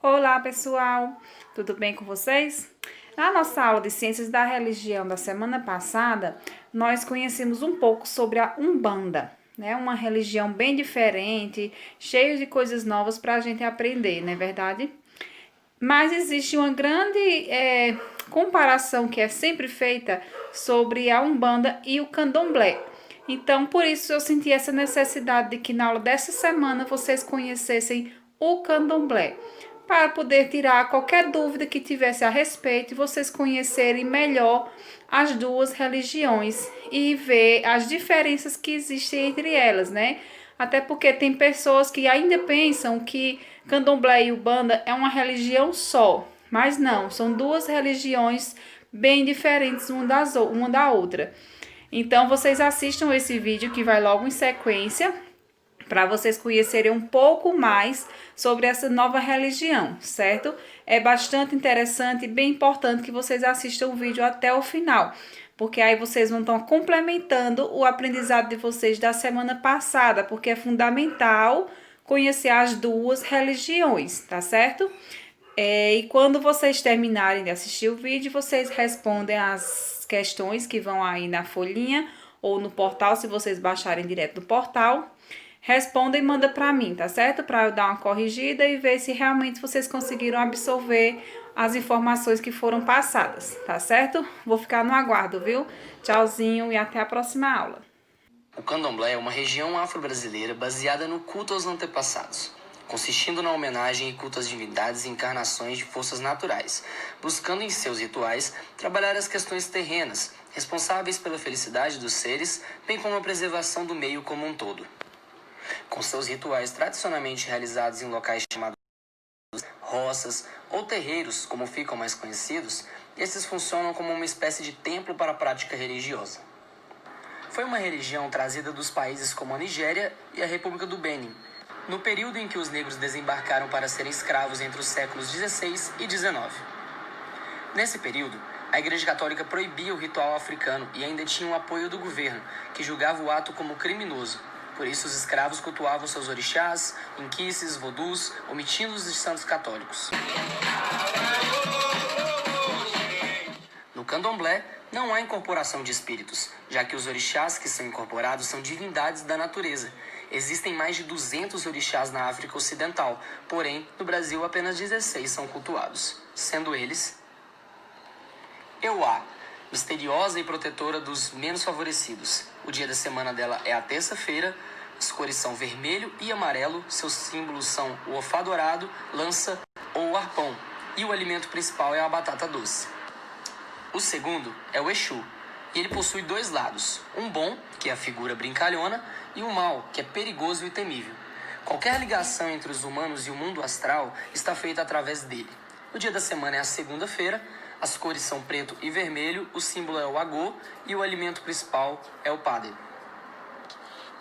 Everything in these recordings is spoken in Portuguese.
Olá, pessoal! Tudo bem com vocês? Na nossa aula de Ciências da Religião da semana passada, nós conhecemos um pouco sobre a Umbanda, né? Uma religião bem diferente, cheia de coisas novas para a gente aprender, não é verdade? Mas existe uma grande comparação que é sempre feita sobre a Umbanda e o Candomblé. Então, por isso eu senti essa necessidade de que na aula dessa semana vocês conhecessem o Candomblé, para poder tirar qualquer dúvida que tivesse a respeito e vocês conhecerem melhor as duas religiões e ver as diferenças que existem entre elas, né? Até porque tem pessoas que ainda pensam que Candomblé e Umbanda é uma religião só, mas não, são duas religiões bem diferentes uma da outra. Então vocês assistam esse vídeo que vai logo em sequência para vocês conhecerem um pouco mais sobre essa nova religião, certo? É bastante interessante e bem importante que vocês assistam o vídeo até o final, porque aí vocês vão estar complementando o aprendizado de vocês da semana passada, porque é fundamental conhecer as duas religiões, tá certo? E quando vocês terminarem de assistir o vídeo, vocês respondem as questões que vão aí na folhinha ou no portal, se vocês baixarem direto do portal. Responda e manda para mim, tá certo? Para eu dar uma corrigida e ver se realmente vocês conseguiram absorver as informações que foram passadas, tá certo? Vou ficar no aguardo, viu? Tchauzinho e até a próxima aula. O candomblé é uma região afro-brasileira baseada no culto aos antepassados, consistindo na homenagem e culto às divindades e encarnações de forças naturais, buscando em seus rituais trabalhar as questões terrenas, responsáveis pela felicidade dos seres, bem como a preservação do meio como um todo. Com seus rituais tradicionalmente realizados em locais chamados roças ou terreiros, como ficam mais conhecidos, esses funcionam como uma espécie de templo para a prática religiosa. Foi uma religião trazida dos países como a Nigéria e a República do Benin, no período em que os negros desembarcaram para serem escravos entre os séculos 16 e 19. Nesse período, a Igreja Católica proibia o ritual africano e ainda tinha o apoio do governo, que julgava o ato como criminoso. Por isso, os escravos cultuavam seus orixás, inquices, vodus, omitindo os santos católicos. No candomblé, não há incorporação de espíritos, já que os orixás que são incorporados são divindades da natureza. Existem mais de 200 orixás na África Ocidental, porém, no Brasil apenas 16 são cultuados, sendo eles Euá, misteriosa e protetora dos menos favorecidos. O dia da semana dela é a terça-feira, as cores são vermelho e amarelo, seus símbolos são o ofá dourado, lança ou arpão, e o alimento principal é a batata doce. O segundo é o Exu, e ele possui dois lados, um bom, que é a figura brincalhona, e um mau, que é perigoso e temível. Qualquer ligação entre os humanos e o mundo astral está feita através dele. O dia da semana é a segunda-feira, as cores são preto e vermelho, o símbolo é o agô e o alimento principal é o padre.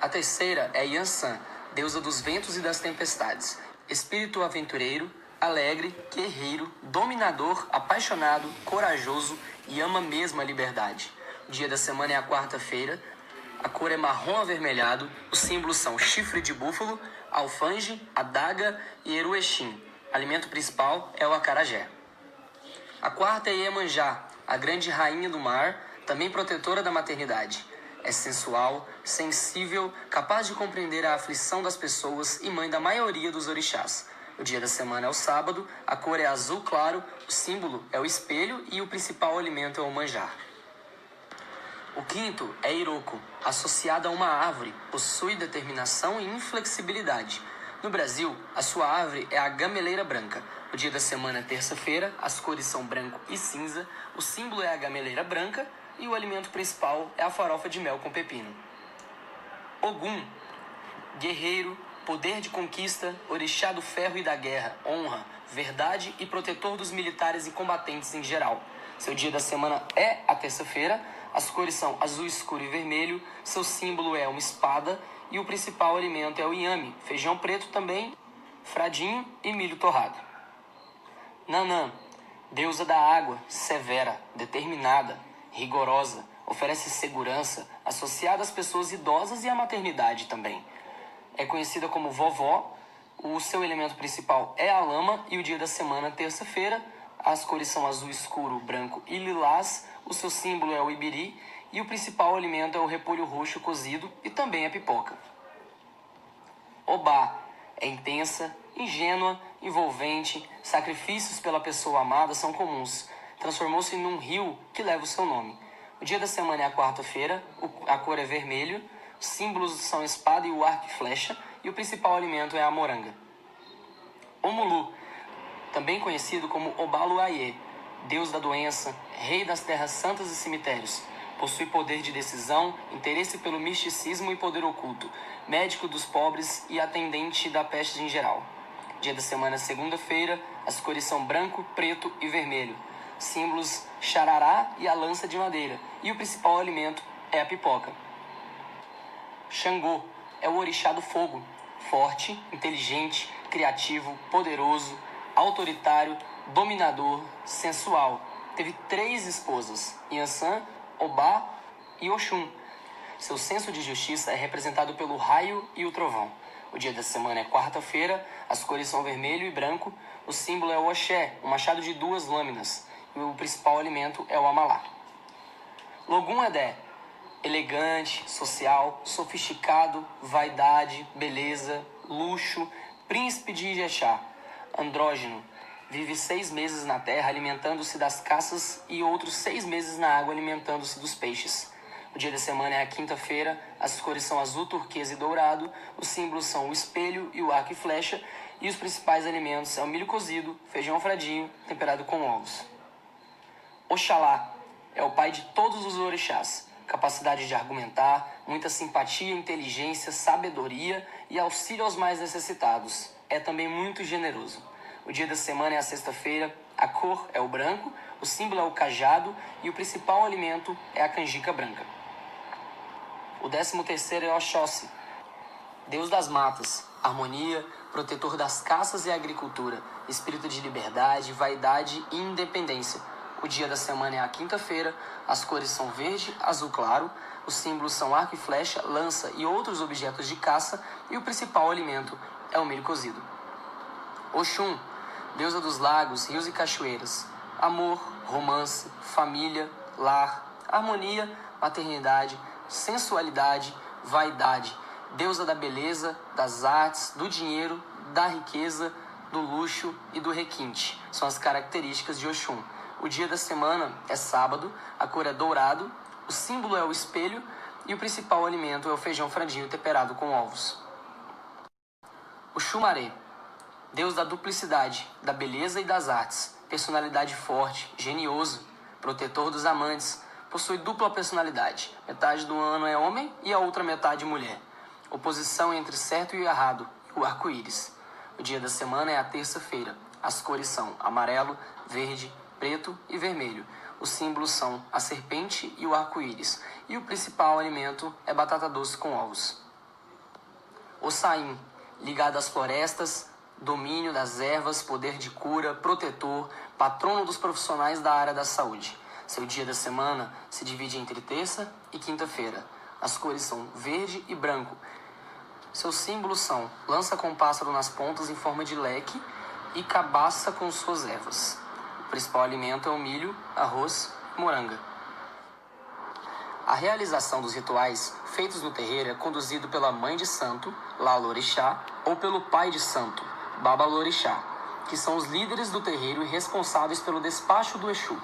A terceira é Yansan, deusa dos ventos e das tempestades, espírito aventureiro, alegre, guerreiro, dominador, apaixonado, corajoso e ama mesmo a liberdade. O dia da semana é a quarta-feira, a cor é marrom avermelhado, os símbolos são chifre de búfalo, alfange, adaga e eruexim. O alimento principal é o acarajé. A quarta é Iemanjá, a grande rainha do mar, também protetora da maternidade. É sensual, sensível, capaz de compreender a aflição das pessoas e mãe da maioria dos orixás. O dia da semana é o sábado, a cor é azul claro, o símbolo é o espelho e o principal alimento é o manjar. O quinto é Iroko, associado a uma árvore, possui determinação e inflexibilidade. No Brasil, a sua árvore é a gameleira branca. O dia da semana é terça-feira, as cores são branco e cinza, o símbolo é a gameleira branca e o alimento principal é a farofa de mel com pepino. Ogum, guerreiro, poder de conquista, orixá do ferro e da guerra, honra, verdade e protetor dos militares e combatentes em geral. Seu dia da semana é a terça-feira, as cores são azul escuro e vermelho, seu símbolo é uma espada e o principal alimento é o inhame, feijão preto também, fradinho e milho torrado. Nanã, deusa da água, severa, determinada, rigorosa, oferece segurança, associada às pessoas idosas e à maternidade também. É conhecida como vovó, O seu elemento principal é a lama e o dia da semana, terça-feira. As cores são azul escuro, branco e lilás. O seu símbolo é o ibiri e o principal alimento é o repolho roxo cozido e também a pipoca. Obá é intensa, ingênua, envolvente. Sacrifícios pela pessoa amada são comuns. Transformou-se num rio que leva o seu nome. O dia da semana é a quarta-feira, a cor é vermelho, os símbolos são a espada e o arco e flecha, e o principal alimento é a moranga. Omulu, também conhecido como Obaluayê, deus da doença, rei das terras santas e cemitérios, possui poder de decisão, interesse pelo misticismo e poder oculto, médico dos pobres e atendente da peste em geral. Dia da semana é segunda-feira, as cores são branco, preto e vermelho. Símbolos xarará e a lança de madeira, e o principal alimento é a pipoca. Xangô é o orixá do fogo, forte, inteligente, criativo, poderoso, autoritário, dominador, sensual. Teve 3 esposas, Yansan, Obá e Oxum. Seu senso de justiça é representado pelo raio e o trovão. O dia da semana é quarta-feira, as cores são vermelho e branco, o símbolo é o Oxé, um machado de 2 lâminas, e o principal alimento é o amalá. Logum Edé, elegante, social, sofisticado, vaidade, beleza, luxo, príncipe de Ijexá, andrógeno, vive 6 meses na terra alimentando-se das caças e outros 6 meses na água alimentando-se dos peixes. O dia da semana é a quinta-feira, as cores são azul, turquesa e dourado, os símbolos são o espelho e o arco e flecha, e os principais alimentos são o milho cozido, feijão fradinho, temperado com ovos. Oxalá é o pai de todos os orixás, capacidade de argumentar, muita simpatia, inteligência, sabedoria e auxílio aos mais necessitados. É também muito generoso. O dia da semana é a sexta-feira, a cor é o branco, o símbolo é o cajado e o principal alimento é a canjica branca. O 13º é Oxóssi, deus das matas, harmonia, protetor das caças e agricultura, espírito de liberdade, vaidade e independência. O dia da semana é a quinta-feira, as cores são verde, azul claro, os símbolos são arco e flecha, lança e outros objetos de caça, e o principal alimento é o milho cozido. Oxum, deusa dos lagos, rios e cachoeiras, amor, romance, família, lar, harmonia, maternidade, sensualidade, vaidade, deusa da beleza, das artes, do dinheiro, da riqueza, do luxo e do requinte. São as características de Oxum. O dia da semana é sábado, a cor é dourado, o símbolo é o espelho e o principal alimento é o feijão fradinho temperado com ovos. O Xumaré, deus da duplicidade, da beleza e das artes, personalidade forte, genioso, protetor dos amantes, possui dupla personalidade, metade do ano é homem e a outra metade mulher. Oposição entre certo e errado, o arco-íris. O dia da semana é a terça-feira, as cores são amarelo, verde, preto e vermelho. Os símbolos são a serpente e o arco-íris, e o principal alimento é batata doce com ovos. O Saim, ligado às florestas, domínio das ervas, poder de cura, protetor, patrono dos profissionais da área da saúde. Seu dia da semana se divide entre terça e quinta-feira. As cores são verde e branco. Seus símbolos são lança com pássaro nas pontas em forma de leque e cabaça com suas ervas. O principal alimento é o milho, arroz e moranga. A realização dos rituais feitos no terreiro é conduzido pela mãe de santo, Lalorixá, ou pelo pai de santo, Babalorixá, que são os líderes do terreiro e responsáveis pelo despacho do Exu.